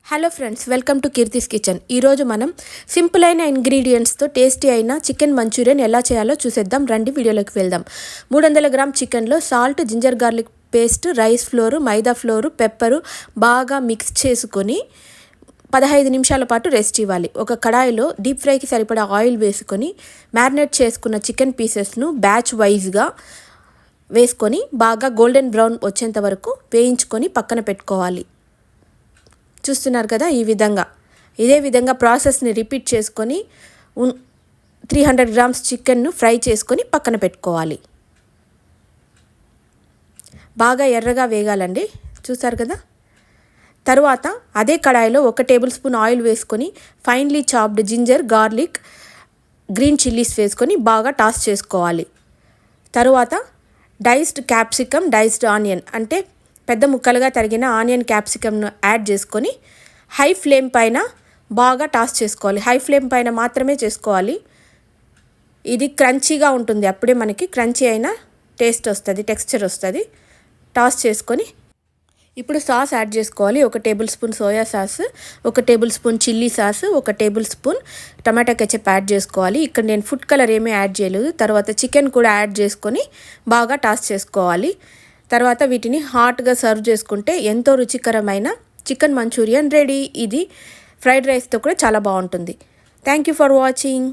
Hello friends, welcome to Keerthi's kitchen. ఈరోజు మనం simple అయిన ఇంగ్రీడియంట్స్తో టేస్టీ అయిన చికెన్ మంచూరియన్ ఎలా చేయాలో చూసేద్దాం. రండి వీడియోలోకి వెళ్దాం. 300 గ్రామ్ చికెన్లో salt, ginger garlic paste, rice flour, maida flour, pepper బాగా మిక్స్ చేసుకొని 15 నిమిషాల పాటు రెస్ట్ ఇవ్వాలి. ఒక కడాయిలో డీప్ ఫ్రైకి సరిపడా ఆయిల్ వేసుకొని మ్యారినేట్ చేసుకున్న చికెన్ పీసెస్ను బ్యాచ్ వైజ్గా వేసుకొని బాగా గోల్డెన్ బ్రౌన్ వచ్చేంత వరకు వేయించుకొని పక్కన పెట్టుకోవాలి. చూస్తున్నారు కదా, ఇదే విధంగా ప్రాసెస్ని రిపీట్ చేసుకొని 300 గ్రామ్స్ చికెన్ను ఫ్రై చేసుకొని పక్కన పెట్టుకోవాలి. బాగా ఎర్రగా వేగాలండి. చూసారు కదా. తరువాత అదే కడాయిలో 1 టేబుల్ స్పూన్ ఆయిల్ వేసుకొని finely chopped ginger, garlic, green chillies వేసుకొని బాగా టాస్ చేసుకోవాలి. తరువాత డైస్డ్ క్యాప్సికమ్, డైస్డ్ ఆనియన్ అంటే పెద్ద ముక్కలుగా తరిగిన ఆనియన్ క్యాప్సికమ్ను యాడ్ చేసుకొని హై ఫ్లేమ్ పైన బాగా టాస్ చేసుకోవాలి. హై ఫ్లేమ్ పైన మాత్రమే చేసుకోవాలి. ఇది క్రంచీగా ఉంటుంది. అప్పుడే మనకి క్రంచీ అయిన టేస్ట్ వస్తుంది, టెక్స్చర్ వస్తుంది. టాస్ చేసుకొని ఇప్పుడు సాస్ యాడ్ చేసుకోవాలి. 1 tablespoon soya sauce, 1 tablespoon chilli sauce, 1 tablespoon tomato ketchup add చేసుకోవాలి. ఇక్కడ నేను ఫుడ్ కలర్ ఏమీ యాడ్ చేయలేదు. తర్వాత చికెన్ కూడా యాడ్ చేసుకొని బాగా టాస్ చేసుకోవాలి. తర్వాత వీటిని హాట్గా సర్వ్ చేసుకుంటే ఎంతో రుచికరమైన చికెన్ మంచూరియన్ రెడీ. ఇది ఫ్రైడ్ రైస్తో కూడా చాలా బాగుంటుంది. Thank you for watching.